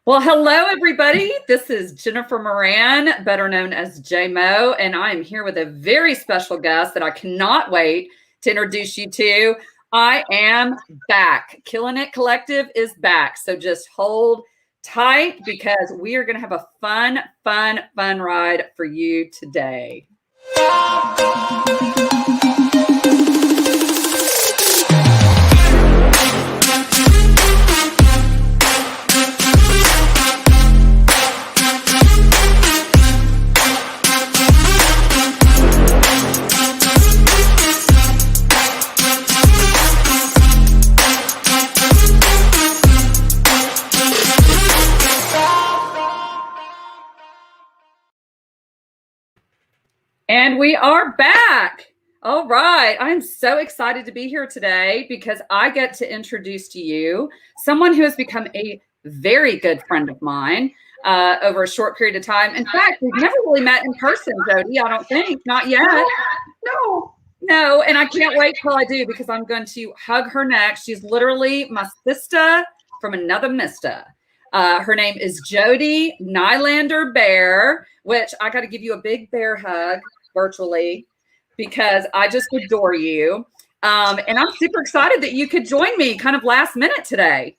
Well, hello, everybody. This is Jennifer Moran, better known as JMO, and I am here with a very special guest that I cannot wait to introduce you to. I am back. Killin' It Collective is back. So just hold tight because we are going to have a fun ride for you today. And we are back. All right. I'm so excited to be here today because I get to introduce to you someone who has become a very good friend of mine over a short period of time. In fact, we've never really met in person, Jo Dee, I don't think. Not yet. No. And I can't wait till I do because I'm going to hug her next. She's literally my sister from another mister. Her name is Jo Dee Nylander-Baer, which I got to give you a big bear hug virtually because I just adore you. And I'm super excited that you could join me kind of last minute today.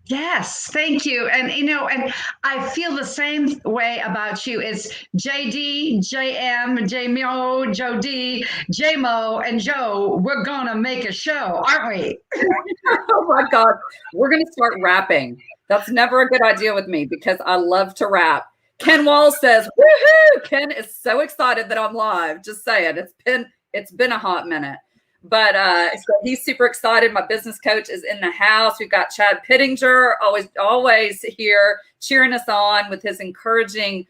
Yes, thank you. And and I feel the same way about you. It's JD, JM, JMO, Jo Dee, JMO, and Joe. We're gonna make a show, aren't we? Oh my God. We're gonna start rapping. That's never a good idea with me because I love to rap. Ken Wall says, woohoo! Ken is so excited that I'm live. Just saying, it's been a hot minute. But so he's super excited. My business coach is in the house. We've got Chad Pittinger, always here cheering us on with his encouraging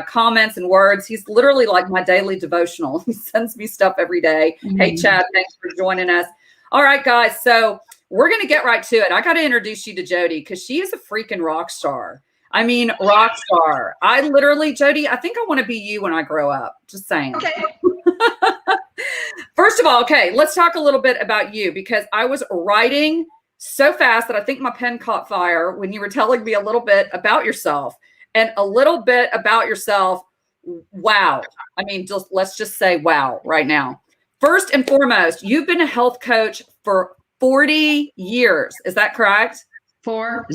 comments and words. He's literally like my daily devotional. He sends me stuff every day. Mm-hmm. Hey, Chad, thanks for joining us. All right, guys. So we're going to get right to it. I got to introduce you to Jo Dee because she is a freaking rock star. I mean, rock star. I literally, Jo Dee, I think I want to be you when I grow up. Just saying. Okay. First of all, okay, let's talk a little bit about you because I was writing so fast that I think my pen caught fire when you were telling me a little bit about yourself and a little bit about yourself. Wow. I mean, let's just say wow right now. First and foremost, you've been a health coach for 40 years. Is that correct? 40.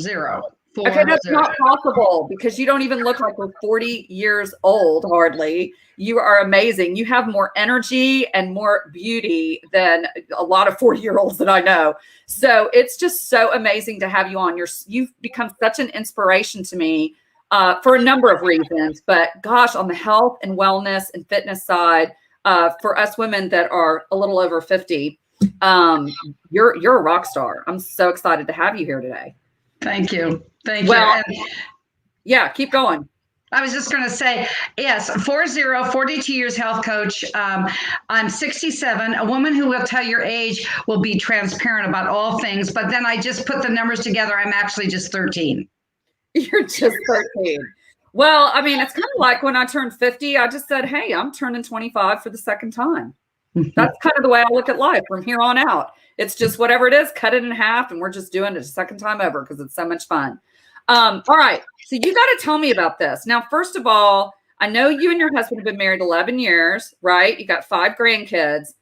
Okay, that's not possible because you don't even look like you're 40 years old, hardly. You are amazing. You have more energy and more beauty than a lot of 40-year-olds that I know. So it's just so amazing to have you on. You've become such an inspiration to me for a number of reasons. But gosh, on the health and wellness and fitness side, for us women that are a little over 50, you're a rock star. I'm so excited to have you here today. Thank you. Well, yeah, keep going. I was just going to say, yes, 42 years health coach. I'm 67. A woman who will tell your age will be transparent about all things. But then I just put the numbers together. I'm actually just 13. You're just 13. Well, I mean, it's kind of like when I turned 50, I just said, hey, I'm turning 25 for the second time. That's kind of the way I look at life from here on out. It's just whatever it is, cut it in half, and we're just doing it a second time over because it's so much fun. All right. So you got to tell me about this. Now, first of all, I know you and your husband have been married 11 years, right? You got 5 grandkids,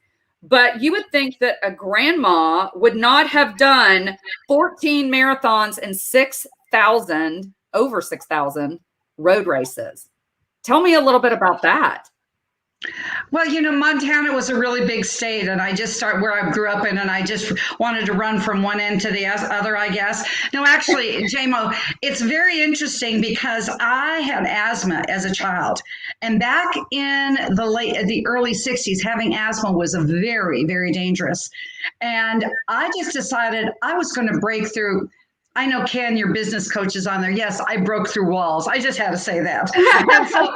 but you would think that a grandma would not have done 14 marathons and over 6,000 road races. Tell me a little bit about that. Well, Montana was a really big state, and I just started where I grew up in, and I just wanted to run from one end to the other, I guess. No, actually, JMO, it's very interesting because I had asthma as a child, and back in the early 60s, having asthma was very, very dangerous. And I just decided I was going to break through. I know, Ken, your business coach is on there. Yes, I broke through walls. I just had to say that. And so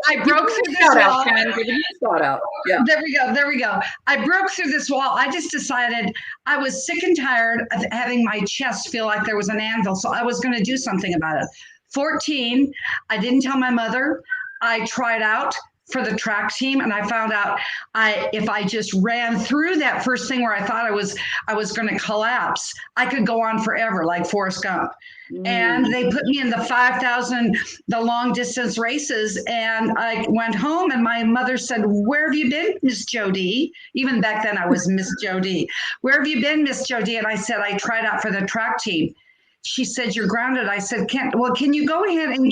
I broke through this wall. Shout out. Yeah. There we go. I broke through this wall. I just decided I was sick and tired of having my chest feel like there was an anvil. So I was going to do something about it. 14, I didn't tell my mother. I tried out. for the track team, and I found out if I just ran through that first thing where I thought I was going to collapse, I could go on forever, like Forrest Gump. And they put me in the 5,000, the long distance races. And I went home and my mother said, "Where have you been, Miss Jo Dee?" Even back then I was Miss Jo Dee. "Where have you been, Miss Jo Dee?" And I said, "I tried out for the track team." She said, "You're grounded." I said, can you go ahead and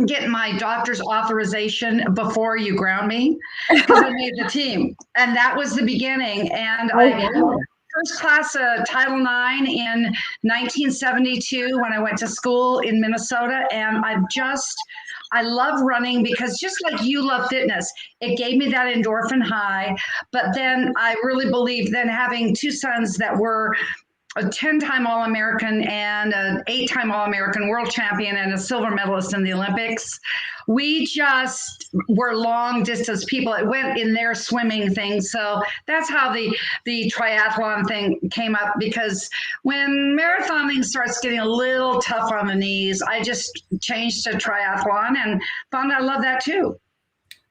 get my doctor's authorization before you ground me?" Because I made the team. And that was the beginning. And first class Title IX in 1972 when I went to school in Minnesota. And I love running because just like you love fitness, it gave me that endorphin high. But then I really believe then having two sons that were a 10-time All-American and an 8-time All-American world champion and a silver medalist in the Olympics. We just were long distance people. It went in their swimming thing. So that's how the triathlon thing came up, because when marathoning starts getting a little tough on the knees, I just changed to triathlon and found I love that too.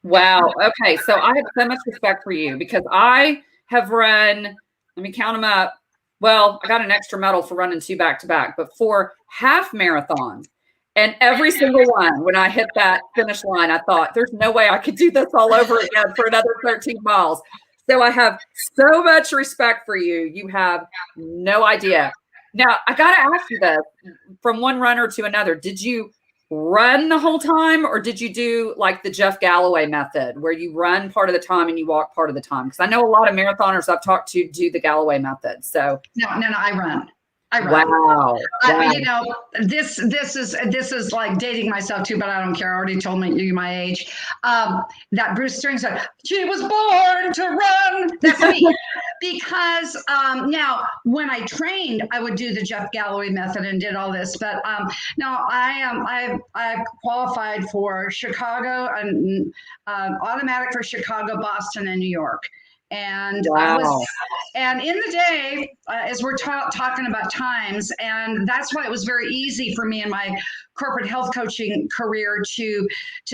Wow. Okay. So I have so much respect for you because I have run, let me count them up. Well, I got an extra medal for running 2 back-to-back, but 4 half marathons. And every single one, when I hit that finish line, I thought, there's no way I could do this all over again for another 13 miles. So I have so much respect for you. You have no idea. Now, I got to ask you this, from one runner to another, did you run the whole time, or did you do like the Jeff Galloway method where you run part of the time and you walk part of the time? Because I know a lot of marathoners I've talked to do the Galloway method. So no, I run. Wow. You know, this is like dating myself too, but I don't care. I already told you my age. That Bruce Sterling said, "She was born to run." That's me. Because now when I trained, I would do the Jeff Galloway method and did all this. But no, I qualified for Chicago and automatic for Chicago, Boston, and New York. And and in the day, as we're talking about times, and that's why it was very easy for me in my corporate health coaching career to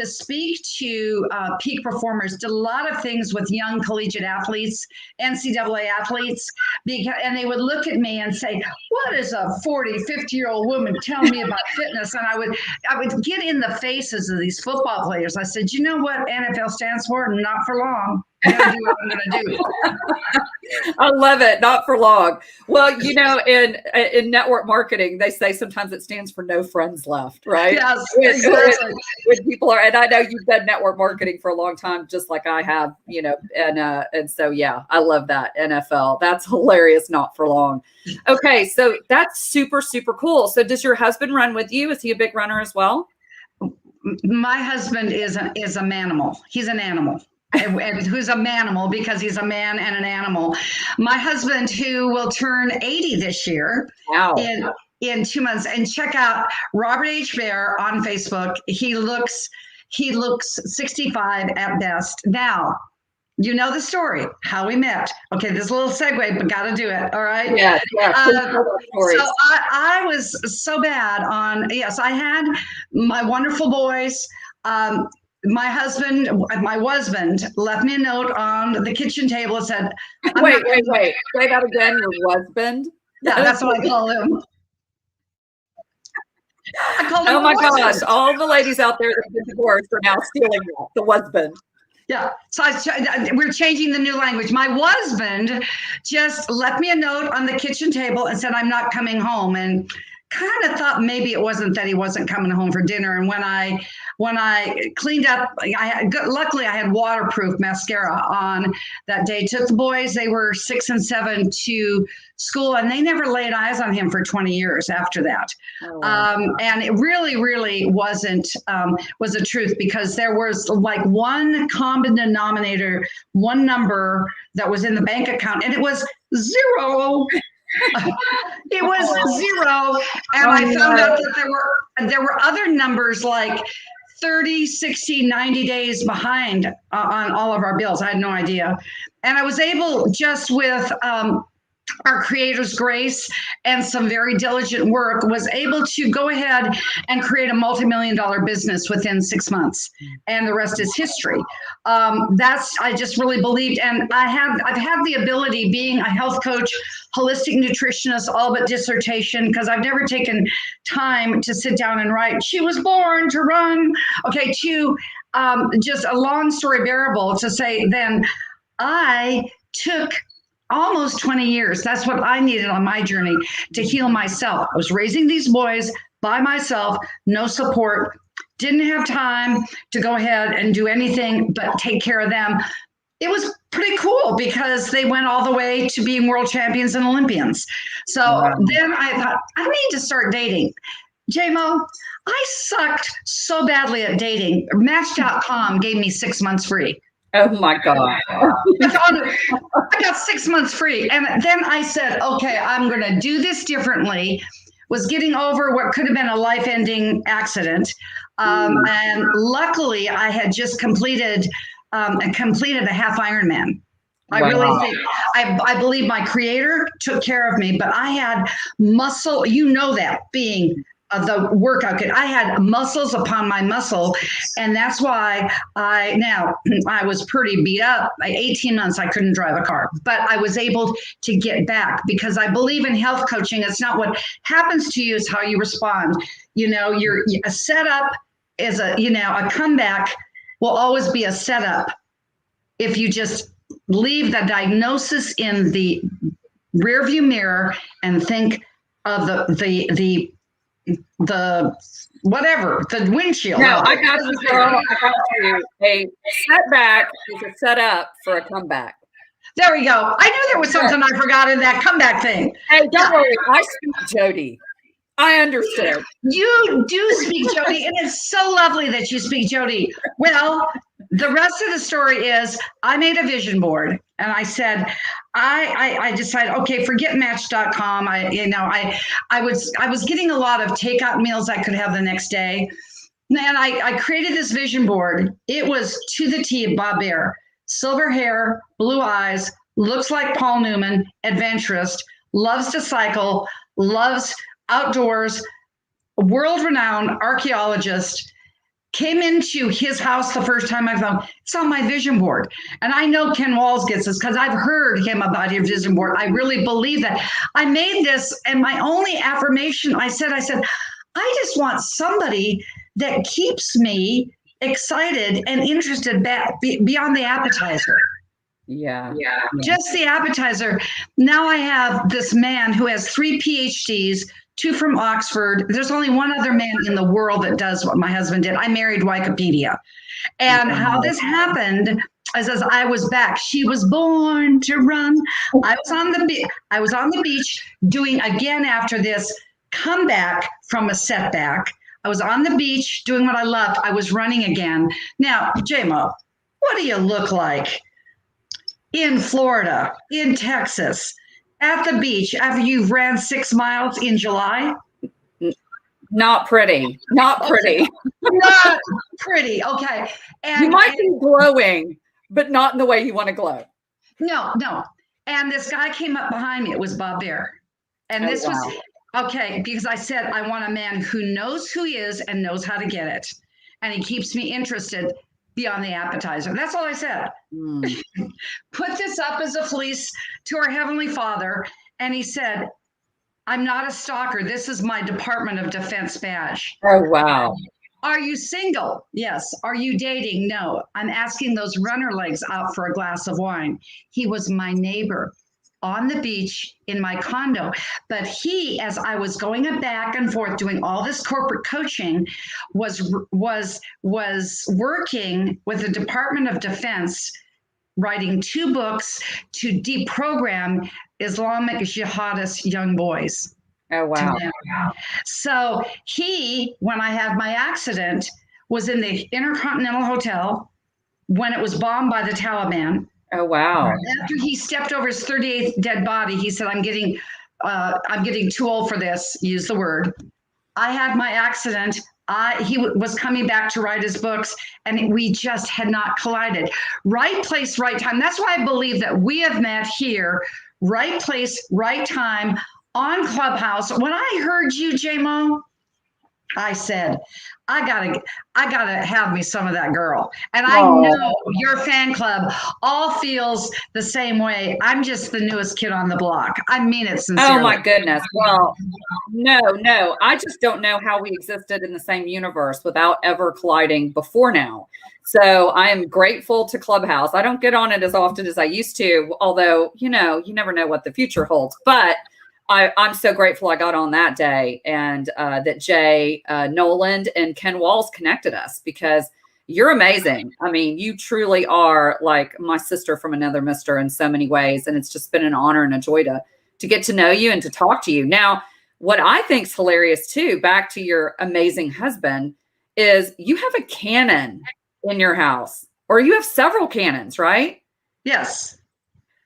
speak to peak performers. Did a lot of things with young collegiate athletes, NCAA athletes, and they would look at me and say, "What is a 40, 50-year-old woman telling me about fitness?" And I would get in the faces of these football players. I said, "You know what NFL stands for? Not for long. I'm going to do what I'm going to do." I love it. Not for long. Well, you know, in network marketing, they say sometimes it stands for no friends left, right? Yes, exactly. When people are, and I know you've done network marketing for a long time, just like I have, you know, and so, yeah, I love that. NFL. That's hilarious. Not for long. Okay. So that's super, super cool. So does your husband run with you? Is he a big runner as well? My husband is a manimal. He's an animal. Who's a manimal because he's a man and an animal. My husband, who will turn 80 this year, wow, in 2 months, and check out Robert H. Baer on Facebook. He looks 65 at best. Now, you know the story, how we met. Okay, this is a little segue, but got to do it. All right. Yeah. So I was so bad on. Yes, I had my wonderful boys. My husband left me a note on the kitchen table and said, wait. Say that again, your husband? Yeah, that's what I call him. Oh my gosh, all the ladies out there that have been divorced are now stealing that, the husband. Yeah, so we're changing the new language. My husband just left me a note on the kitchen table and said, "I'm not coming home." And kind of thought maybe it wasn't that he wasn't coming home for dinner. And when I cleaned up, luckily I had waterproof mascara on that day. Took the boys, they were 6 and 7, to school, and they never laid eyes on him for 20 years after that. Oh. And it really wasn't was the truth, because there was like one common denominator, one number that was in the bank account, and it was 0. It was 0, and I found out that there were other numbers like 30, 60, 90 days behind on all of our bills. I had no idea. And I was able, just with our Creator's grace and some very diligent work, was able to go ahead and create a multi-million-dollar business within 6 months, and the rest is history. I just really believed, and I've had the ability, being a health coach, holistic nutritionist, all but dissertation, because I've never taken time to sit down and write. She was born to run. Okay, to just a long story bearable to say, then I took almost 20 years. That's what I needed on my journey to heal myself. I was raising these boys by myself, no support, didn't have time to go ahead and do anything but take care of them. It was pretty cool because they went all the way to being world champions and Olympians. So then I thought, I need to start dating. JMO, I sucked so badly at dating. Match.com gave me 6 months free. Oh my God. I got 6 months free. And then I said, okay, I'm going to do this differently. Was getting over what could have been a life-ending accident. And luckily, I had just completed a half Ironman. I really think, I believe my Creator took care of me, but I had muscle, that being the workout kit. I had muscles upon my muscle, and that's why I was pretty beat up. 18 months I couldn't drive a car, but I was able to get back because I believe in health coaching. It's not what happens to you, it's how you respond. You're a setup is a comeback will always be a setup if you just leave the diagnosis in the rearview mirror and think of the windshield. No, I got you, girl. I got you. A setback is a setup for a comeback. There we go. I knew there was something I forgot in that comeback thing. Hey, don't worry. I speak Jo Dee. I understood. You do speak Jo Dee, and it's so lovely that you speak Jo Dee. Well, the rest of the story is I made a vision board, and I said, I decided, okay, forget Match.com. I was getting a lot of takeout meals I could have the next day. And I created this vision board. It was to the T, Bob Baer, silver hair, blue eyes, looks like Paul Newman, adventurist, loves to cycle, loves outdoors, world-renowned archaeologist. Came into his house the first time I found it's on my vision board. And I know Ken Walls gets this because I've heard him about your vision board. I really believe that. I made this, and my only affirmation, I said, I just want somebody that keeps me excited and interested beyond the appetizer. Yeah. Just the appetizer. Now I have this man who has 3 PhDs, 2 from Oxford. There's only one other man in the world that does what my husband did. I married Wikipedia. And how this happened is as I was back, she was born to run. I was on the beach doing again after this comeback from a setback. I was on the beach doing what I loved. I was running again. Now, JMO, what do you look like in Florida, in Texas, at the beach after you've ran 6 miles in July? Not pretty. Not pretty. Not pretty. Okay. And you might be glowing, but not in the way you want to glow. No. And this guy came up behind me. It was Bob Baer. And this was okay, because I said, I want a man who knows who he is and knows how to get it. And he keeps me interested beyond the appetizer. That's all I said. Put this up as a fleece to our Heavenly Father. And he said, I'm not a stalker. This is my Department of Defense badge. Oh, wow. Are you single? Yes. Are you dating? No. I'm asking those runner legs out for a glass of wine. He was my neighbor on the beach in my condo. But he, as I was going back and forth doing all this corporate coaching, was working with the Department of Defense, writing 2 books to deprogram Islamic jihadist young boys. Oh, wow. So he, when I had my accident, was in the Intercontinental Hotel when it was bombed by the Taliban. Oh, wow. After he stepped over his 38th dead body, he said, I'm getting too old for this, use the word. I had my accident. He was coming back to write his books, and we just had not collided. Right place, right time. That's why I believe that we have met here right place, right time on Clubhouse. When I heard you, JMO, I said, I gotta have me some of that girl. And I know your fan club all feels the same way. I'm just the newest kid on the block. I mean it sincerely. Oh my goodness. Well, no. I just don't know how we existed in the same universe without ever colliding before now. So I am grateful to Clubhouse. I don't get on it as often as I used to, although, you never know what the future holds. But I'm so grateful I got on that day, and that Jay Noland and Ken Walls connected us, because you're amazing. I mean, you truly are like my sister from another mister in so many ways. And it's just been an honor and a joy to get to know you and to talk to you. Now, what I think is hilarious too, back to your amazing husband, is you have a cannon in your house, or you have several cannons, right? Yes.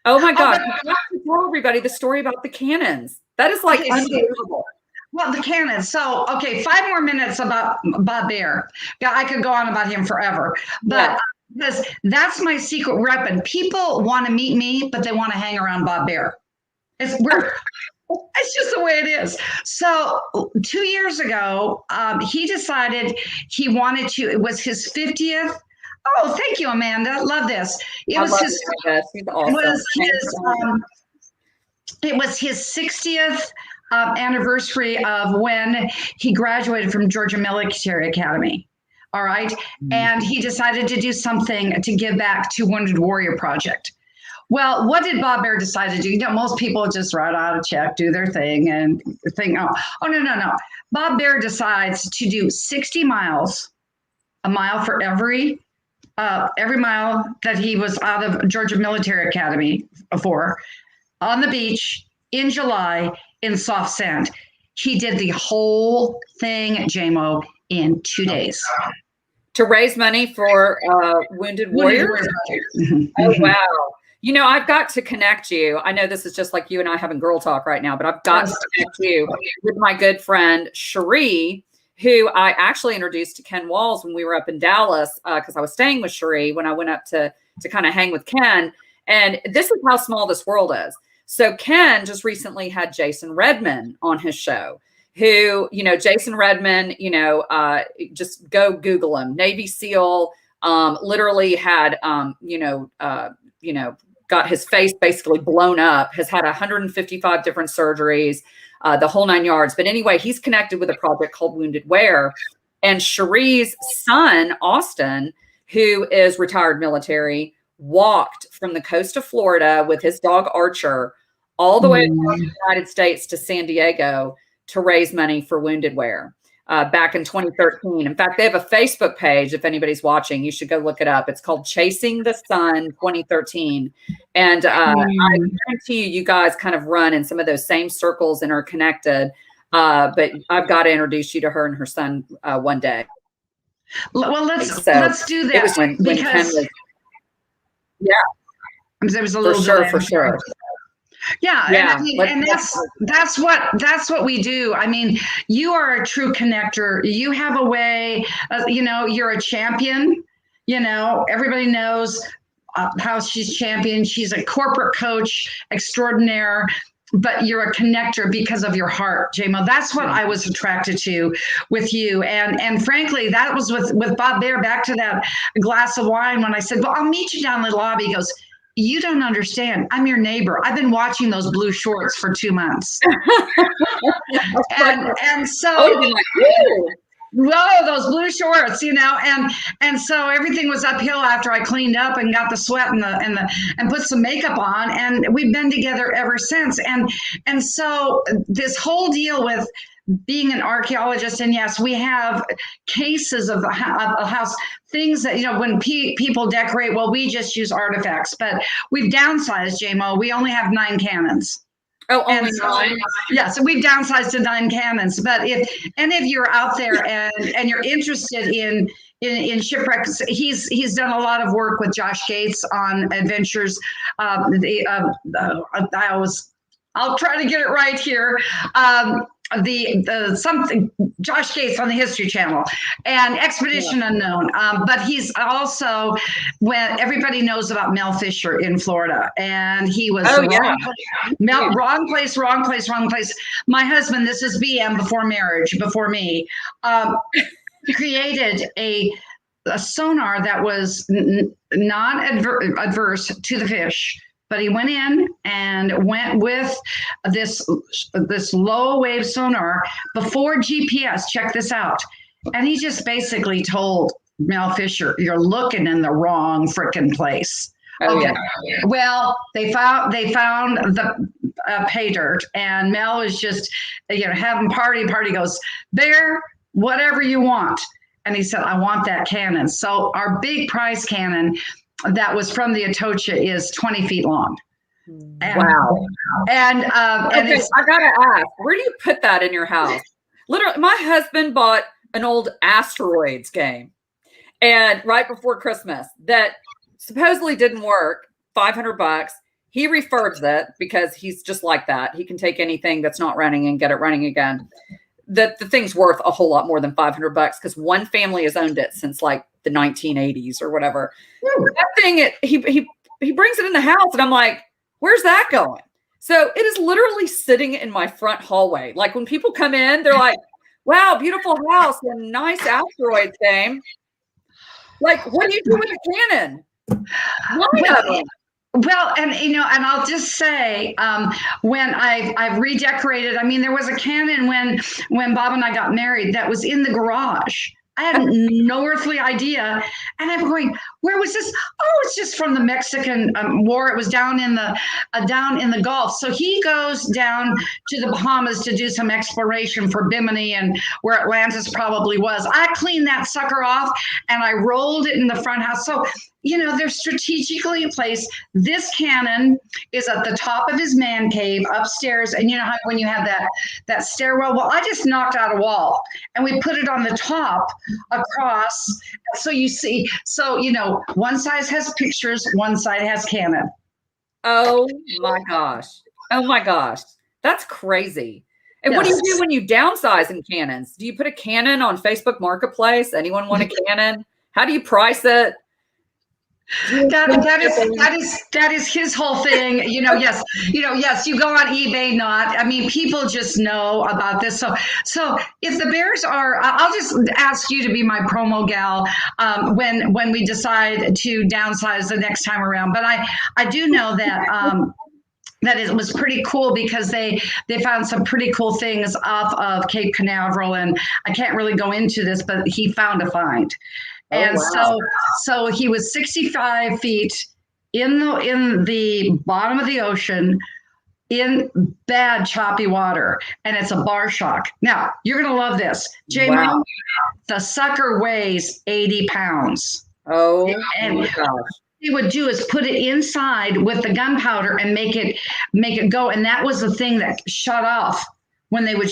Oh my God. You have to tell everybody the story about the cannons. That is like unbelievable. Well, the cannons. So, okay, 5 more minutes about Bob Baer. Yeah, I could go on about him forever, but because that's my secret weapon. People want to meet me, but they want to hang around Bob Baer. It's just the way it is. So 2 years ago, he decided he wanted to. It was his 50th. Oh, thank you, Amanda. Love this. It was his. It was his 60th anniversary of when he graduated from Georgia Military Academy. All right. And he decided to do something to give back to Wounded Warrior Project. Well, what did Bob Baer decide to do? Most people just write out a check, do their thing, and think, oh, no. Bob Baer decides to do 60 miles, a mile for every mile that he was out of Georgia Military Academy for, on the beach in July in soft sand. He did the whole thing, JMO, in 2 days. To raise money for Wounded Warriors? Oh, wow. I've got to connect you. I know this is just like you and I having girl talk right now, but I've got to connect you with my good friend, Cherie, who I actually introduced to Ken Walls when we were up in Dallas, because I was staying with Cherie when I went up to kind of hang with Ken. And this is how small this world is. So Ken just recently had Jason Redman on his show, who, Jason Redman, just go Google him. Navy SEAL, literally had, got his face basically blown up, has had 155 different surgeries, the whole 9 yards. But anyway, he's connected with a project called Wounded Wear. And Cherie's son, Austin, who is retired military, walked from the coast of Florida with his dog Archer all the way across the United States to San Diego to raise money for Wounded Wear back in 2013. In fact, they have a Facebook page. If anybody's watching, you should go look it up. It's called Chasing the Sun 2013. And I guarantee you guys kind of run in some of those same circles and are connected. But I've got to introduce you to her and her son one day. Well, let's do that. It was when Ken was, there was a little for sure. Yeah. And that's what we do. I mean, you are a true connector. You have a way, you're a champion. Everybody knows how she's champion. She's a corporate coach extraordinaire, but you're a connector because of your heart, JMO. That's what I was attracted to with you. And frankly, that was with Bob Baer, back to that glass of wine when I said, well, I'll meet you down in the lobby. He goes, you don't understand. I'm your neighbor. I've been watching those blue shorts for 2 months. and so, whoa, those blue shorts, and so everything was uphill after I cleaned up and got the sweat and put some makeup on, and we've been together ever since. And so this whole deal with being an archaeologist, and yes, we have cases of a house, things that, when people decorate, well, we just use artifacts, but we've downsized, JMO. We only have 9 cannons. Oh, only 9? Yeah, so we've downsized to 9 cannons. But if any of you are out there and you're interested in shipwrecks, he's done a lot of work with Josh Gates on adventures. I'll try to get it right here. something Josh Gates on the History Channel and Expedition Unknown. But he's also, when everybody knows about Mel Fisher in Florida, and he was wrong place, wrong place, wrong place. My husband, this is BM before marriage, before me, created a sonar that was non-adverse to the fish. But he went in and went with this low wave sonar before GPS. Check this out. And he just basically told Mel Fisher, "You're looking in the wrong frickin' place." Okay. Well, they found the pay dirt, and Mel is just, having party. Goes, "Bear, whatever you want." And he said, "I want that cannon." So our big prize cannon that was from the Atocha is 20 feet long. And, wow. And okay, I gotta ask, where do you put that in your house? Literally, my husband bought an old asteroids game, and right before Christmas, that supposedly didn't work. $500. He refurbs it because he's just like that. He can take anything that's not running and get it running again. The thing's worth a whole lot more than $500 because one family has owned it since like the 1980s or whatever. That thing, he brings it in the house, and I'm like, where's that going? So it is literally sitting in my front hallway. Like when people come in, they're like, "Wow, beautiful house and nice asteroids game." Like, what do you do with a cannon? Well, and and I'll just say, when I've redecorated, I mean, there was a cannon when Bob and I got married that was in the garage. I had no earthly idea, and I'm going, "Where was this?" "Oh, it's just from the Mexican War. It was down in the Gulf." So he goes down to the Bahamas to do some exploration for Bimini and where Atlantis probably was. I cleaned that sucker off and I rolled it in the front house. So they're strategically placed. This cannon is at the top of his man cave upstairs. And you know how when you have that stairwell, well, I just knocked out a wall and we put it on the top across. So you see, one side has pictures, one side has cannon. Oh my gosh. Oh my gosh. That's crazy. And what do you do when you downsize in cannons? Do you put a cannon on Facebook Marketplace? Anyone want a cannon? How do you price it? That is his whole thing. Yes, you go on eBay, I mean, people just know about this. So if the Bears are, I'll just ask you to be my promo gal when we decide to downsize the next time around. But I do know that that it was pretty cool because they found some pretty cool things off of Cape Canaveral, and I can't really go into this, but he found a find. And so he was 65 feet in the bottom of the ocean in bad choppy water, and it's a bar shock. Now you're gonna love this, J-Mo. Wow. The sucker weighs 80 pounds. Oh, and my gosh. He would do is put it inside with the gunpowder and make it go, and that was the thing that shut off when they would.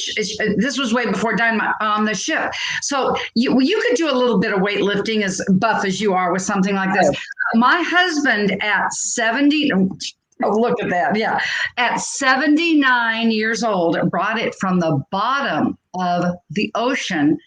This was way before dynamite on the ship. So you could do a little bit of weightlifting, as buff as you are, with something like this. My husband at 70. Oh, look at that. Yeah. At 79 years old, brought it from the bottom of the ocean.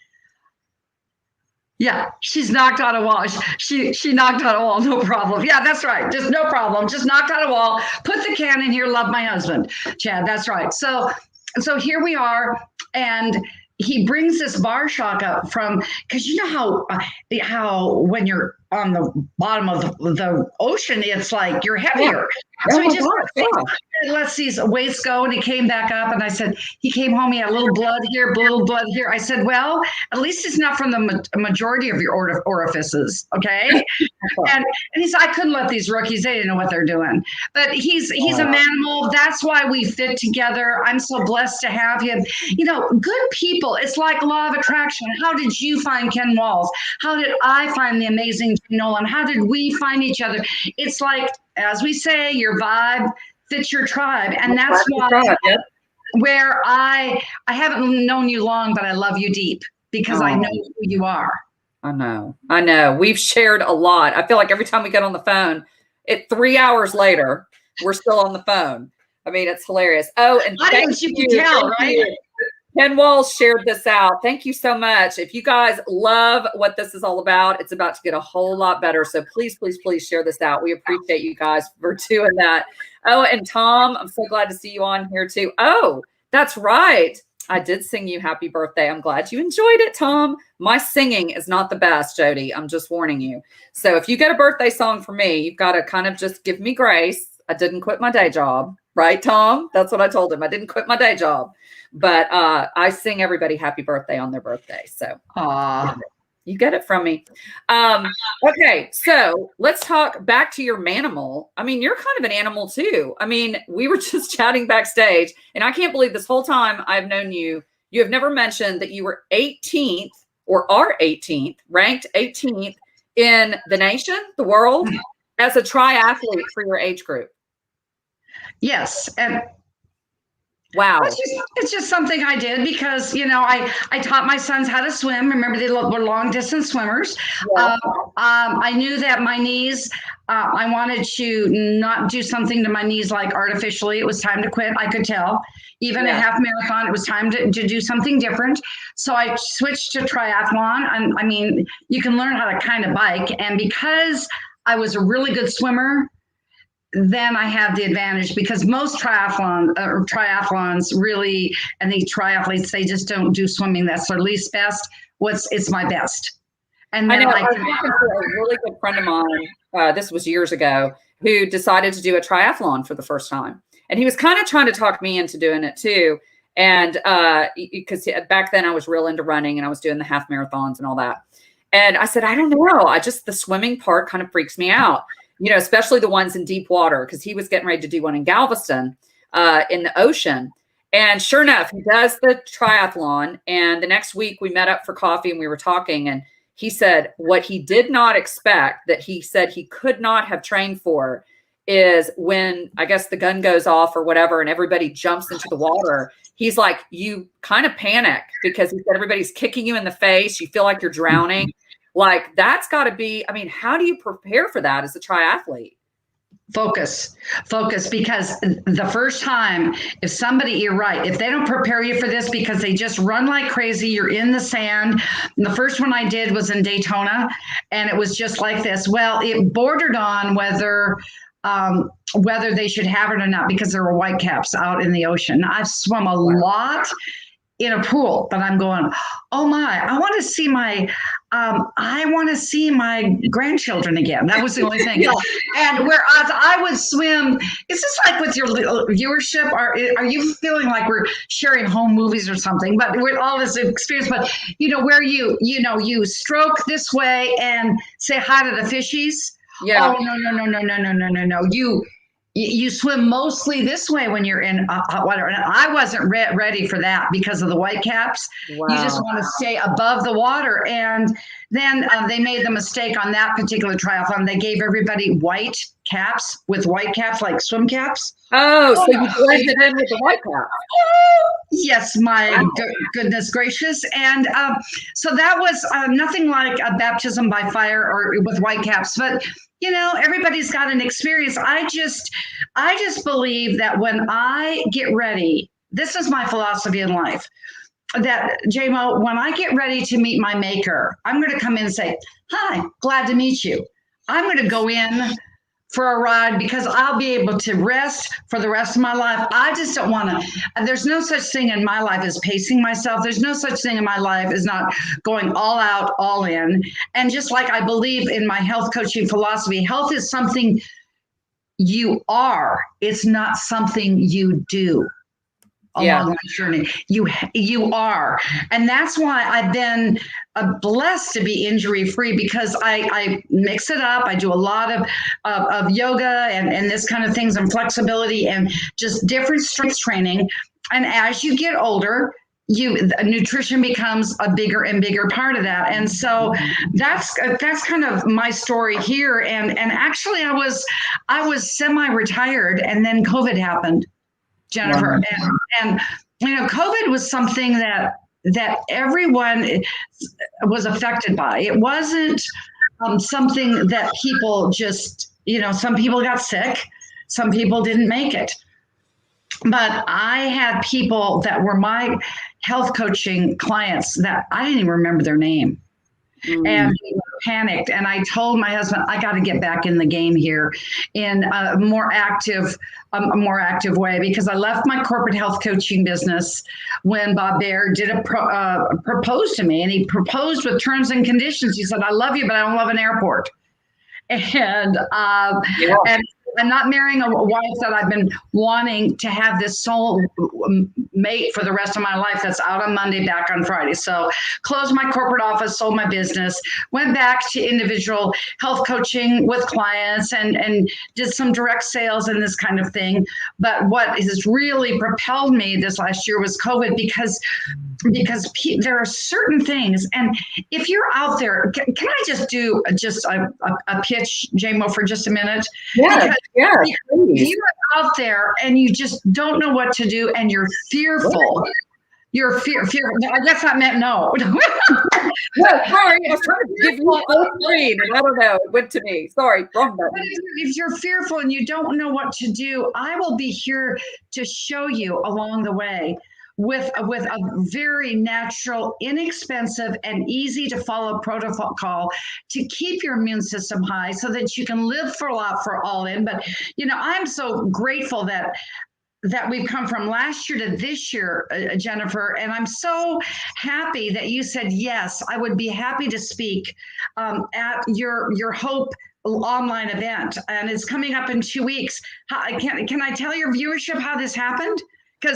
Yeah, she's knocked out a wall. She knocked out a wall, no problem. Yeah, that's right. Just no problem. Just knocked out a wall. Put the cannon here. Love my husband, Chad. That's right. So here we are, and he brings this bar shock up from, because you know how when you're on the bottom of the ocean, it's like you're heavier. Yeah. So he just lets these weights go, and he came back up, and I said, he came home, he had a little blood here, little blood here. I said, well, at least it's not from the majority of your orifices, okay? and he said, I couldn't let these rookies, they didn't know what they're doing. But he's a manimal. That's why we fit together. I'm so blessed to have him. Good people. It's like law of attraction. How did you find Ken Walls? How did I find the amazing Nolan? How did we find each other? It's like, as we say, your vibe fits your tribe. And that's why where I haven't known you long, but I love you deep because I know who you are. I know. We've shared a lot. I feel like every time we get on the phone, 3 hours later, we're still on the phone. I mean, it's hilarious. Oh, and I think you can tell, right? Ken Walls shared this out. Thank you so much. If you guys love what this is all about, it's about to get a whole lot better. So please, please, please share this out. We appreciate you guys for doing that. Oh, and Tom, I'm so glad to see you on here too. Oh, that's right. I did sing you happy birthday. I'm glad you enjoyed it, Tom. My singing is not the best, Jody. I'm just warning you. So if you get a birthday song for me, you've got to kind of just give me grace. I didn't quit my day job. Right, Tom? That's what I told him. I didn't quit my day job. But I sing everybody happy birthday on their birthday. So you get it from me. Okay, so let's talk back to your manimal. I mean, you're kind of an animal too. I mean, we were just chatting backstage, and I can't believe this whole time I've known you, you have never mentioned that you were 18th or are 18th, ranked 18th in the nation, the world, as a triathlete for your age group. Yes. And wow. It's just something I did because, you know, I taught my sons how to swim. Remember, they were long distance swimmers. Yeah. I knew that my knees, I wanted to not do something to my knees like artificially. It was time to quit. I could tell. Even a half marathon, it was time to do something different. So I switched to triathlon. And I mean, you can learn how to kind of bike. And because I was a really good swimmer, then I have the advantage because most triathlons really, and the triathletes, they just don't do swimming. That's their least best. It's my best. And then I was talking to a really good friend of mine, this was years ago, who decided to do a triathlon for the first time. And he was kind of trying to talk me into doing it too. And because back then I was real into running and I was doing the half marathons and all that. And I said, I don't know. The swimming part kind of freaks me out. You know, especially the ones in deep water, because he was getting ready to do one in Galveston in the ocean. And sure enough, he does the triathlon. And the next week we met up for coffee and we were talking. And he said what he did not expect, that he said he could not have trained for, is when, I guess, the gun goes off or whatever and everybody jumps into the water. He's like, you kind of panic because he said everybody's kicking you in the face. You feel like you're drowning. Like, that's got to be, I mean, how do you prepare for that as a triathlete? Focus, because the first time, if somebody, you're right, if they don't prepare you for this because they just run like crazy, you're in the sand. And the first one I did was in Daytona, and it was just like this. Well, it bordered on whether they should have it or not because there were whitecaps out in the ocean. I've swum a lot in a pool, but I'm going, oh my, I want to see my grandchildren again. That was the only thing. And whereas I would swim, is this like with your viewership? Are you feeling like we're sharing home movies or something? But with all this experience, but you know, where you stroke this way and say hi to the fishies. Yeah. Oh, no. You swim mostly this way when you're in hot water. And I wasn't ready for that because of the white caps. Wow. You just want to stay above the water. And then they made the mistake on that particular triathlon. They gave everybody white caps like swim caps. Oh, so you blended in with the white cap. Yes, my goodness gracious. And so that was nothing like a baptism by fire or with white caps. But you know, everybody's got an experience. I just believe that when I get ready, this is my philosophy in life, that J-Mo, when I get ready to meet my maker, I'm going to come in and say, hi, glad to meet you. I'm going to go in for a ride because I'll be able to rest for the rest of my life. I just don't want to, there's no such thing in my life as pacing myself. There's no such thing in my life as not going all out, all in. And just like I believe in my health coaching philosophy, health is something you are. It's not something you do. Along my journey, you are, and that's why I've been blessed to be injury free because I mix it up. I do a lot of yoga and this kind of things and flexibility and just different strength training. And as you get older, nutrition becomes a bigger and bigger part of that. And so that's kind of my story here. And actually, I was semi-retired, and then COVID happened. Jennifer. Wow. And you know, COVID was something that everyone was affected by. It wasn't something that people just, you know, some people got sick, some people didn't make it. But I had people that were health coaching clients that I didn't even remember their name. And we panicked. And I told my husband, I got to get back in the game here in a more active way, because I left my corporate health coaching business when Bob Baer did propose to me, and he proposed with terms and conditions. He said, I love you, but I don't love an airport. And and I'm not marrying a wife that I've been wanting to have this soul mate for the rest of my life that's out on Monday, back on Friday. So closed my corporate office, sold my business, went back to individual health coaching with clients, and did some direct sales and this kind of thing. But what has really propelled me this last year was COVID, because there are certain things. And if you're out there, can I just do a pitch, JMO, for just a minute? Yeah, because you're out there and you just don't know what to do, and you're fearful. You're fearful. I guess that meant no. No, sorry. I was trying to give you full screen, and I don't know. It went to me. Sorry, wrong button. But if you're fearful and you don't know what to do, I will be here to show you along the way with a very natural, inexpensive, and easy to follow protocol to keep your immune system high so that you can live for all in. But I'm so grateful that we've come from last year to this year, Jennifer, and I'm so happy that you said yes. I would be happy to speak at your H.O.P.E online event, and it's coming up in 2 weeks. Can I tell your viewership how this happened? Yeah,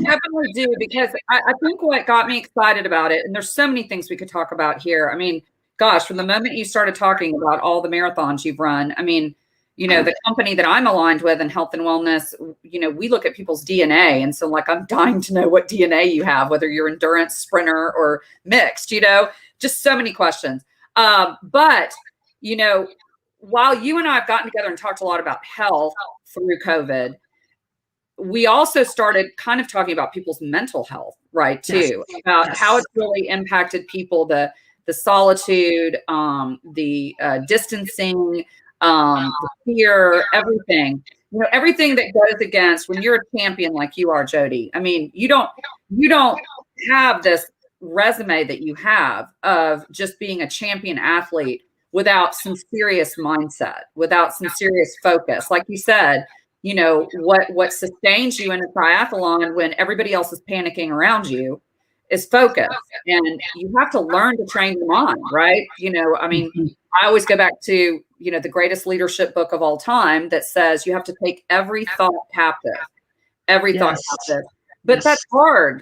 definitely do, because I think what got me excited about it, and there's so many things we could talk about here. I mean, gosh, from the moment you started talking about all the marathons you've run, I mean, the company that I'm aligned with in health and wellness, we look at people's DNA. And so, like, I'm dying to know what DNA you have, whether you're endurance, sprinter, or mixed, just so many questions. But, while you and I have gotten together and talked a lot about health through COVID, we also started kind of talking about people's mental health, right, too, about how it's really impacted people, the solitude, the distancing, the fear, everything, everything that goes against when you're a champion like you are, Jo Dee. I mean, you don't have this resume that you have of just being a champion athlete without some serious mindset, without some serious focus. Like you said, what sustains you in a triathlon when everybody else is panicking around you is focus. And you have to learn to train your mind, right? I mean, I always go back to, the greatest leadership book of all time that says you have to take every thought captive, thought captive. But that's hard,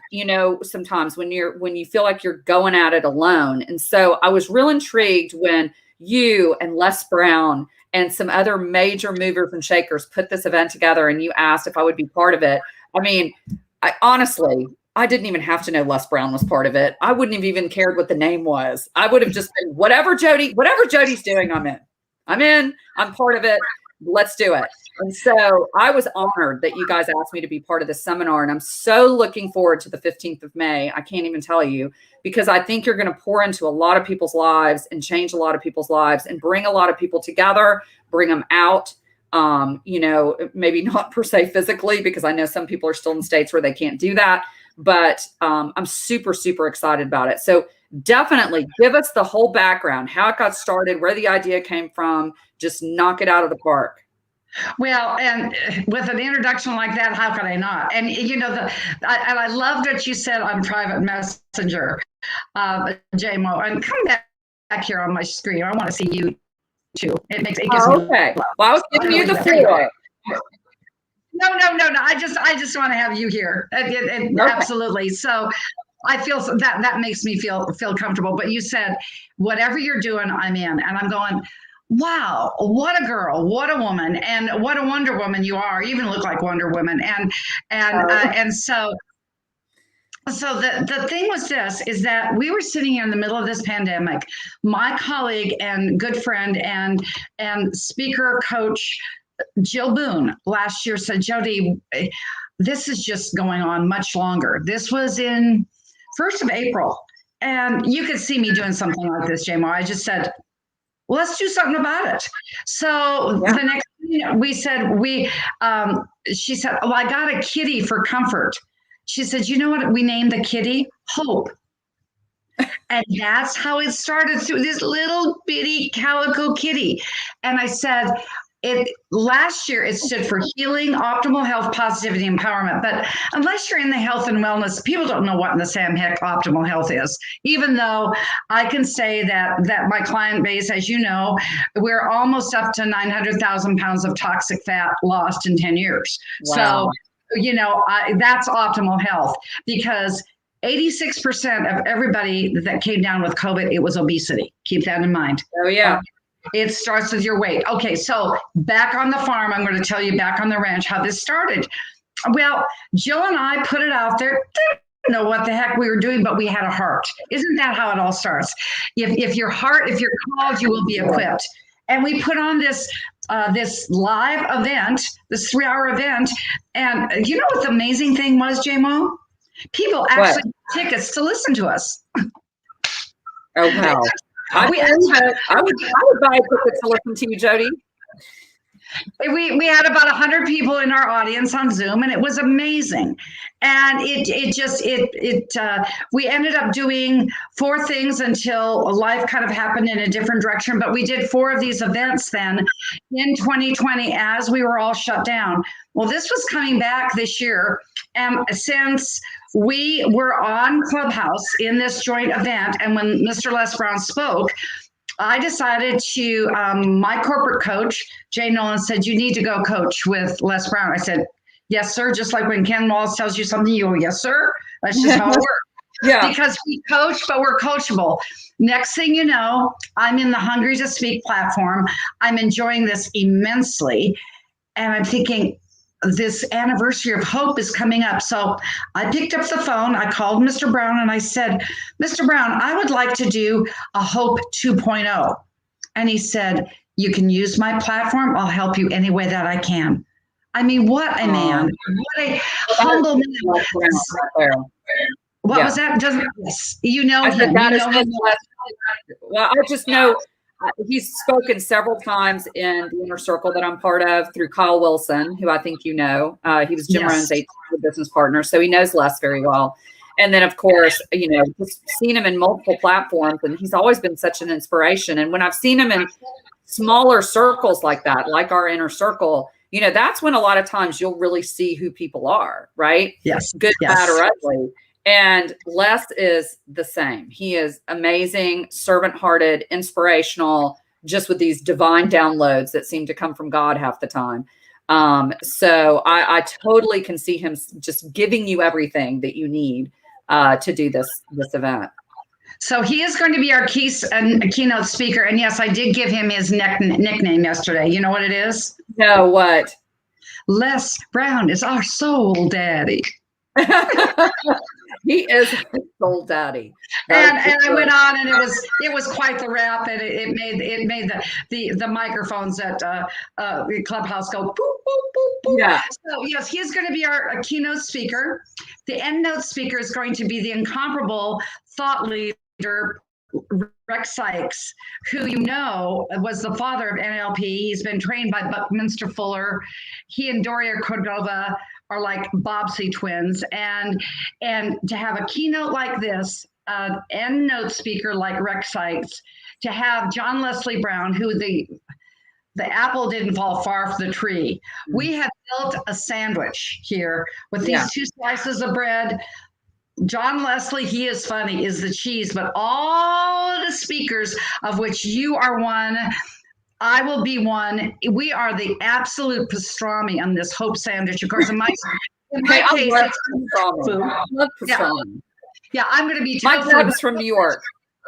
sometimes when you feel like you're going at it alone. And so I was real intrigued when you and Les Brown and some other major movers and shakers put this event together, and you asked if I would be part of it. I mean, I didn't even have to know Les Brown was part of it. I wouldn't have even cared what the name was. I would have just been whatever Jody's doing, I'm in, I'm part of it. Let's do it. And so I was honored that you guys asked me to be part of this seminar. And I'm so looking forward to the 15th of May. I can't even tell you, because I think you're going to pour into a lot of people's lives and change a lot of people's lives and bring a lot of people together, bring them out. Maybe not per se physically, because I know some people are still in states where they can't do that. But I'm super, super excited about it. So definitely give us the whole background, how it got started, where the idea came from. Just knock it out of the park. Well, and with an introduction like that, how could I not? And I love that you said on private messenger, JMO, and come back here on my screen. I want to see you too. It gives me okay. Well, I was giving you the floor. No. I just want to have you here. Okay. Absolutely. So I feel that makes me feel comfortable. But you said, whatever you're doing, I'm in. And I'm going, wow, what a girl, what a woman, and what a Wonder Woman you are. You even look like Wonder Woman. And so the thing was this, is that we were sitting here in the middle of this pandemic. My colleague and good friend and speaker coach, Jill Boone, last year said, Jo Dee, this is just going on much longer. This was in 1st of April. And you could see me doing something like this, JMO. I just said, well, let's do something about it. So the next thing she said, well, I got a kitty for comfort. She said, you know what we named the kitty? Hope. And that's how it started, through this little bitty calico kitty. And I said, last year it stood for healing, optimal health, positivity, empowerment. But unless you're in the health and wellness, people don't know what in the Sam heck optimal health is. Even though I can say that my client base, as you know, we're almost up to 900,000 pounds of toxic fat lost in 10 years. Wow. So, that's optimal health, because 86% of everybody that came down with COVID, it was obesity. Keep that in mind. Oh, yeah. It starts with your weight. Okay, so back on the farm, I'm going to tell you back on the ranch how this started. Well, Jill and I put it out there. Didn't know what the heck we were doing, but we had a heart. Isn't that how it all starts? If you're called, you will be equipped. And we put on this live event, this 3-hour event. And you know what the amazing thing was, JMO? People actually bought tickets to listen to us. Oh, wow. I would buy a ticket to listen to you, Jo Dee. We had about 100 people in our audience on Zoom, and it was amazing. And we ended up doing 4 things until life kind of happened in a different direction. But we did 4 of these events then in 2020 as we were all shut down. Well, this was coming back this year. And since we were on Clubhouse in this joint event, and when Mr. Les Brown spoke, I decided to, my corporate coach, Jay Nolan, said, you need to go coach with Les Brown. I said, yes, sir. Just like when Ken Walls tells you something, you go, yes, sir. That's just how it works. Yeah. Because we coach, but we're coachable. Next thing you know, I'm in the Hungry to Speak platform. I'm enjoying this immensely. And I'm thinking, this anniversary of Hope is coming up. So I picked up the phone. I called Mr. Brown and I said, Mr. Brown, I would like to do a Hope 2.0. And he said, you can use my platform. I'll help you any way that I can. I mean, what a man. What a humble man. What was that? You know him. Well, I just know he's spoken several times in the inner circle that I'm part of through Kyle Wilson, who I think you know. He was Jim Rohn's business partner, so he knows Les very well. And then, of course, just seen him in multiple platforms, and he's always been such an inspiration. And when I've seen him in smaller circles like that, like our inner circle, that's when a lot of times you'll really see who people are, right? Yes. Good, bad, or ugly. And Les is the same. He is amazing, servant-hearted, inspirational, just with these divine downloads that seem to come from God half the time. So I totally can see him just giving you everything that you need to do this event. So he is going to be our keynote speaker. And yes, I did give him his nickname yesterday. You know what it is? No, what? Les Brown is our soul daddy. He is a soul daddy. And I went on, and it was quite the rap, and it made the microphones at the Clubhouse go boop, boop, boop, boop. Yeah. So yes, he's going to be our keynote speaker. The end note speaker is going to be the incomparable thought leader, Rex Sykes, who was the father of NLP. He's been trained by Buckminster Fuller. He and Doria Cordova are like Bobbsey twins, and to have a keynote like this, end note speaker like Rex Sykes, to have John Leslie Brown, who the apple didn't fall far from the tree. We have built a sandwich here with these 2 slices of bread. John Leslie, he is funny, is the cheese, but all of the speakers, of which you are one, I will be one. We are the absolute pastrami on this Hope sandwich. Of course, in my case, it's food. I love pastrami. Yeah, I'm going to be. My dad's from New York.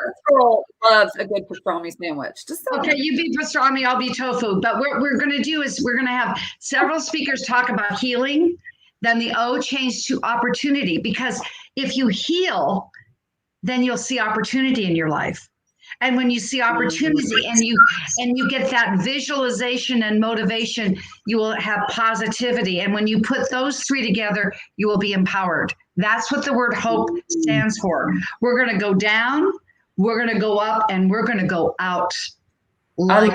This girl loves a good pastrami sandwich. Okay, you be pastrami, I'll be tofu. But what we're going to do is we're going to have several speakers talk about healing. Then the O change to opportunity, because if you heal, then you'll see opportunity in your life. And when you see opportunity and you get that visualization and motivation, you will have positivity. And when you put those 3 together, you will be empowered. That's what the word hope stands for. We're going to go down, we're going to go up, and we're going to go out. I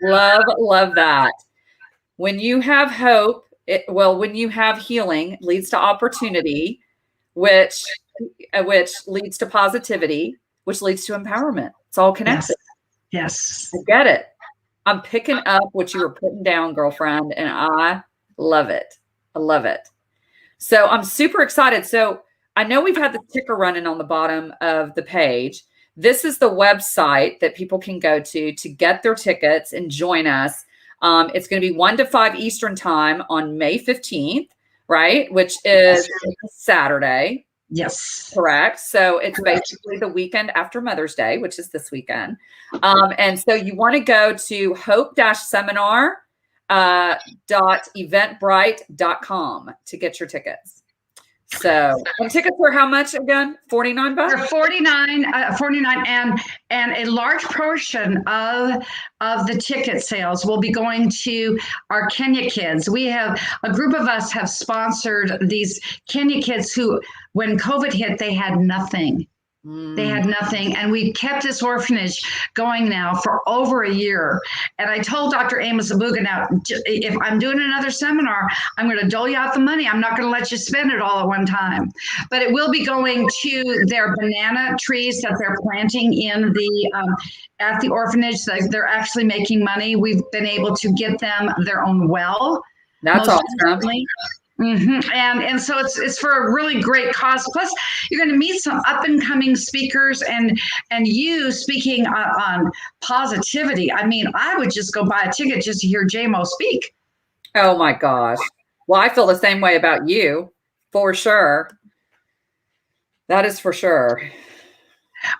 love that. When you have hope Well, when you have healing, it leads to opportunity, which leads to positivity, which leads to empowerment. It's all Yes. connected. Yes. I get it. I'm picking up what you were putting down, girlfriend, and I love it. I love it. So I'm super excited. So I know we've had the ticker running on the bottom of the page. This is the website that people can go to get their tickets and join us. It's going to be 1 to 5 Eastern time on May 15th, right? Which is Saturday. Yes. Correct. So it's basically the weekend after Mother's Day, which is this weekend. And so you want to go to hope-seminar .eventbrite.com to get your tickets. So, and tickets are how much again? $49? They're 49, and a large portion of the ticket sales will be going to our Kenya kids. We have a group of us have sponsored these Kenya kids who, when COVID hit, they had nothing. They had nothing. And we kept this orphanage going now for over a year. And I told Dr. Amos Abuga, now, if I'm doing another seminar, I'm going to dole you out the money. I'm not going to let you spend it all at one time. But it will be going to their banana trees that they're planting in the at the orphanage. They're actually making money. We've been able to get them their own well. That's awesome. Mm-hmm. And so it's for a really great cause. Plus, you're going to meet some up and coming speakers, and you speaking on positivity. I mean, I would just go buy a ticket just to hear JMO speak. Oh my gosh! Well, I feel the same way about you, for sure. That is for sure.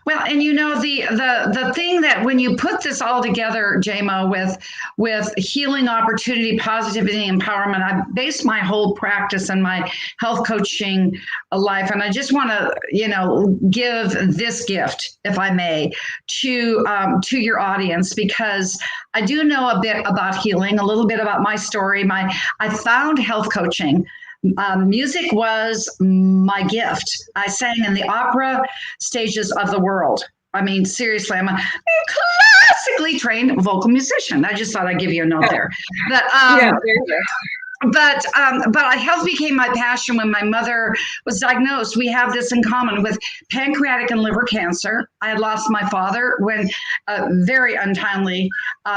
Well, and you know, the thing that when you put this all together, JMO, with healing, opportunity, positivity, empowerment, I base my whole practice and my health coaching life. And I just want to, give this gift, if I may, to your audience, because I do know a bit about healing, a little bit about my story. I found health coaching. Music was my gift. I sang in the opera stages of the world. I mean, seriously, I'm a classically trained vocal musician. I just thought I'd give you a note there. But health became my passion when my mother was diagnosed. We have this in common with pancreatic and liver cancer. I had lost my father when very untimely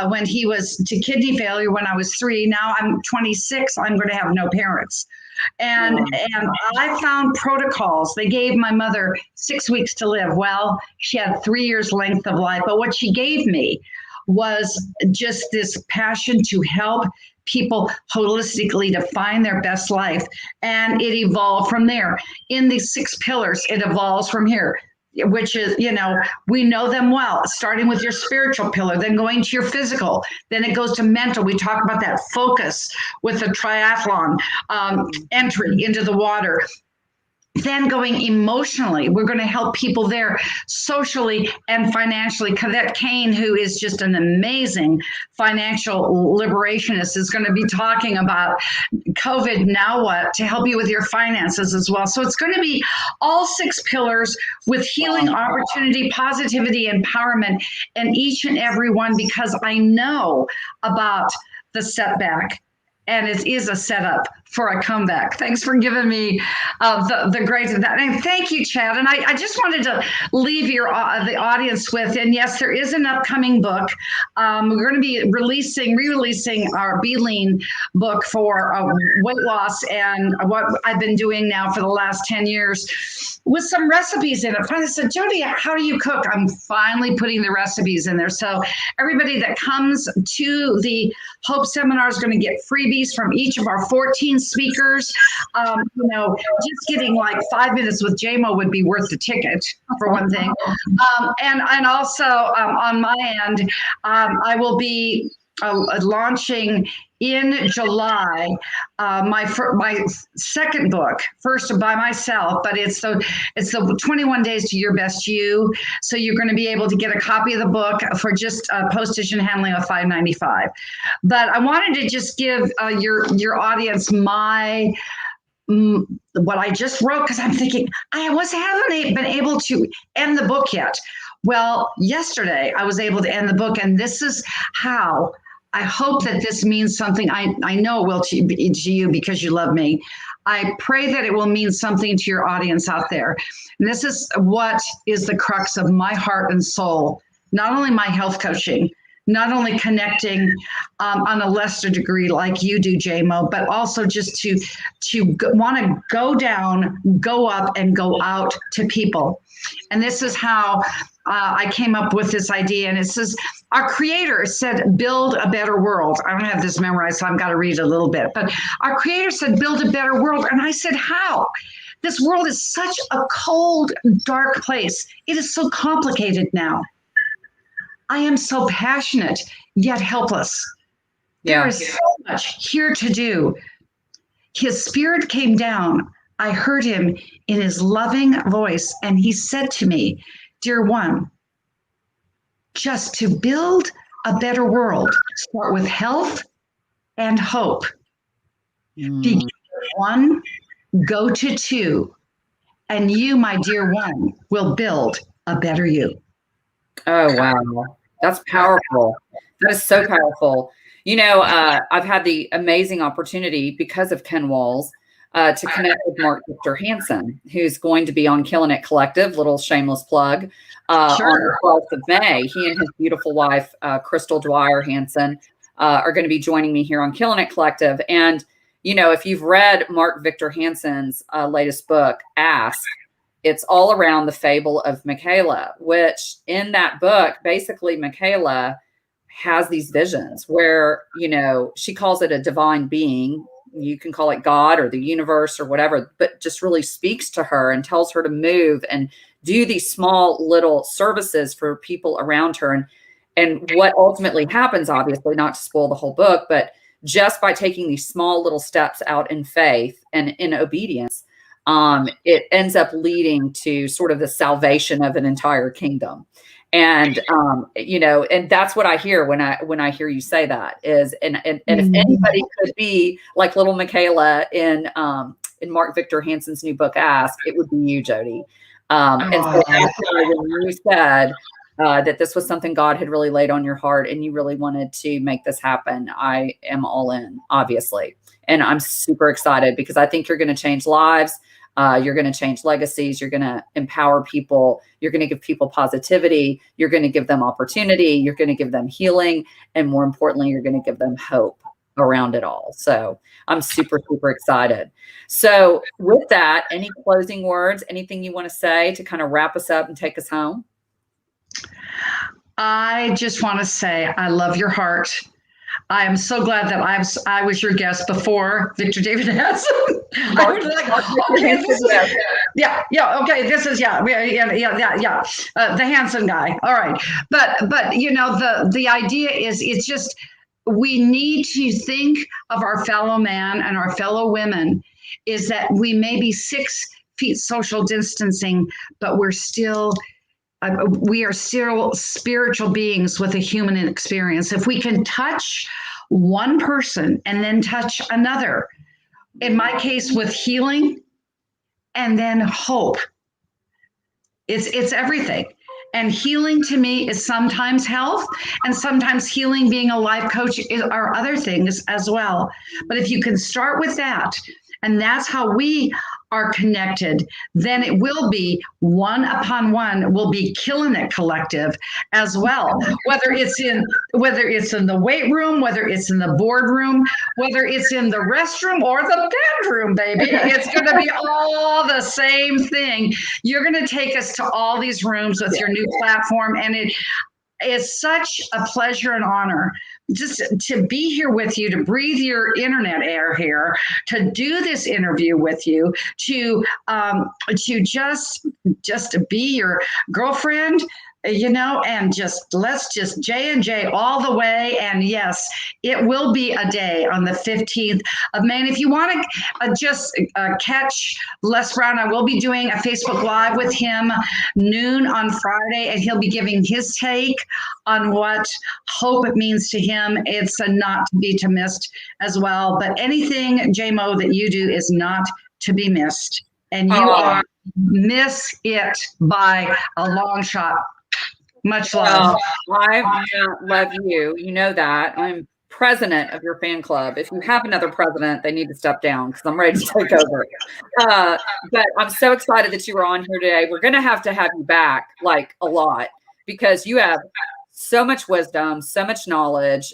when he was to kidney failure when I was 3. Now I'm 26. I'm going to have no parents. And I found protocols. They gave my mother 6 weeks to live. Well, she had 3 years length of life. But what she gave me was just this passion to help people holistically to find their best life. And it evolved from there. In the 6 pillars, it evolves from here, which is, we know them well, starting with your spiritual pillar, then going to your physical, then it goes to mental. We talk about that focus with the triathlon, entry into the water. Then going emotionally, we're going to help people there socially and financially. Cadet Kane, who is just an amazing financial liberationist, is going to be talking about COVID, now what, to help you with your finances as well. So it's going to be all 6 pillars with healing, opportunity, positivity, empowerment, and each and every one, because I know about the setback. And it is a setup for a comeback. Thanks for giving me the grace of that. And thank you, Chad. And I just wanted to leave the audience with, and yes, there is an upcoming book. We're going to be re-releasing our Be Lean book for weight loss and what I've been doing now for the last 10 years with some recipes in it. I said, Jo Dee, how do you cook? I'm finally putting the recipes in there. So everybody that comes to the Hope seminar is going to get freebies from each of our 14 speakers. Just getting like 5 minutes with JMO would be worth the ticket, for one thing. And also on my end, I will be launching in July my second book, first by myself, but it's the 21 Days to Your Best You. So you're going to be able to get a copy of the book for just postage and handling of $5.95. But I wanted to just give your audience what I just wrote, because I'm thinking haven't been able to end the book yet. Well, yesterday I was able to end the book, and this is how I hope that this means something. I know it will to you because you love me. I pray that it will mean something to your audience out there. And this is what is the crux of my heart and soul, not only my health coaching, not only connecting on a lesser degree like you do, JMO, but also just to want to go down, go up, and go out to people. And this is how I came up with this idea. And it says, our creator said, build a better world. I don't have this memorized, so I've got to read a little bit. But our creator said, build a better world. And I said, how? This world is such a cold, dark place. It is so complicated now. I am so passionate, yet helpless. Yeah. There is so much here to do. His spirit came down. I heard him in his loving voice, and he said to me, dear one, just to build a better world, start with health and hope. Begin with one, go to two, and you, my dear one, will build a better you. Oh, wow. That's powerful. That is so powerful. You know, I've had the amazing opportunity because of Ken Walls to connect with Mark Victor Hansen, who's going to be on Killin' It Collective, little shameless plug, on the 12th of May. He and his beautiful wife, Crystal Dwyer Hansen, are going to be joining me here on Killin' It Collective. And, you know, if you've read Mark Victor Hansen's latest book, Ask, it's all around the fable of Michaela, which in that book, basically Michaela has these visions where, you know, she calls it a divine being. You can call it God or the universe or whatever, but just really speaks to her and tells her to move and do these small little services for people around her. And what ultimately happens, obviously, not to spoil the whole book, but just by taking these small little steps out in faith and in obedience, it ends up leading to sort of the salvation of an entire kingdom. And, you know, and that's what I hear when I hear you say that is, and if anybody could be like little Michaela in Mark Victor Hansen's new book, Ask, it would be you, Jo Dee. And so that's why when you said that this was something God had really laid on your heart and you really wanted to make this happen, I am all in, obviously. And I'm super excited because I think you're going to change lives. You're going to change legacies. You're going to empower people. You're going to give people positivity. You're going to give them opportunity. You're going to give them healing. And more importantly, you're going to give them hope around it all. So I'm super, super excited. So with that, any closing words, anything you want to say to kind of wrap us up and take us home? I just want to say, I love your heart. I am so glad that I was your guest before Victor David Hansen. I was like, okay, this is, yeah, okay, this is, yeah, the Hansen guy. All right, but you know, the idea is, it's just, we need to think of our fellow man and our fellow women. Is that we may be 6 feet social distancing, but we are still spiritual beings with a human experience. If we can touch one person and then touch another, in my case with healing and then hope, it's everything. And healing to me is sometimes health, and sometimes healing, being a life coach, are other things as well. But if you can start with that, and that's how we are connected, then it will be one upon one, will be Killin' It Collective as well. Whether it's in the weight room, whether it's in the boardroom, whether it's in the restroom or the bedroom, baby, it's going to be all the same thing. You're going to take us to all these rooms with your new platform, and it is such a pleasure and honor just to be here with you, to breathe your internet air here, to do this interview with you, to just be your girlfriend, you know, and let's J&J all the way. And yes, it will be a day on the 15th of May. And if you want to catch Les Brown, I will be doing a Facebook Live with him noon on Friday, and he'll be giving his take on what hope means to him. It's a not to be missed as well. But anything, JMO, that you do is not to be missed. And you are miss it by a long shot. Much love. I love you. You know that. I'm president of your fan club. If you have another president, they need to step down because I'm ready to take over. But I'm so excited that you were on here today. We're going to have you back like a lot because you have so much wisdom, so much knowledge.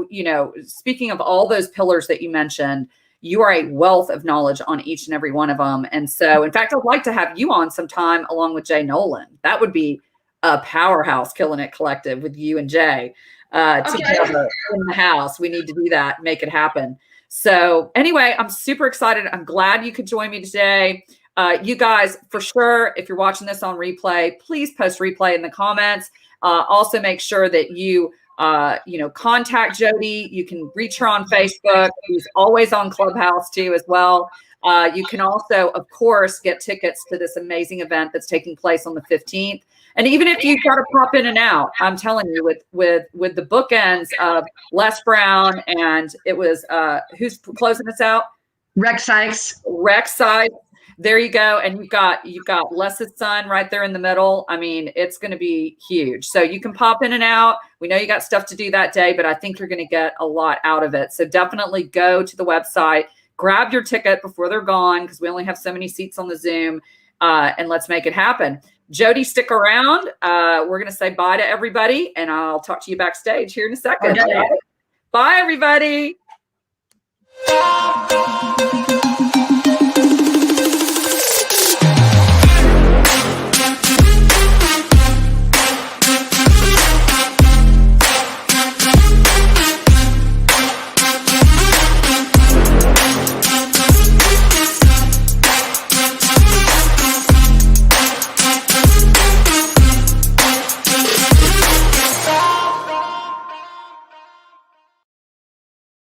You know, speaking of all those pillars that you mentioned, you are a wealth of knowledge on each and every one of them. And so, in fact, I'd like to have you on sometime along with Jay Nolan. That would be a powerhouse Killing It collective with you and Jay together in the house. We need to do that, make it happen. So anyway, I'm super excited. I'm glad you could join me today. You guys, for sure, if you're watching this on replay, please post replay in the comments. Also make sure that you contact Jo Dee. You can reach her on Facebook. She's always on Clubhouse too as well. You can also, of course, get tickets to this amazing event that's taking place on the 15th. And even if you've got to pop in and out, I'm telling you, with the bookends of Les Brown and it was who's closing us out? Rex Sykes. Rex Sykes. There you go. And you've got Les's son right there in the middle. I mean, it's going to be huge. So you can pop in and out. We know you got stuff to do that day, but I think you're going to get a lot out of it. So definitely go to the website, grab your ticket before they're gone because we only have so many seats on the Zoom, and let's make it happen. Jo Dee, stick around. We're going to say bye to everybody, and I'll talk to you backstage here in a second. Okay. Bye, everybody.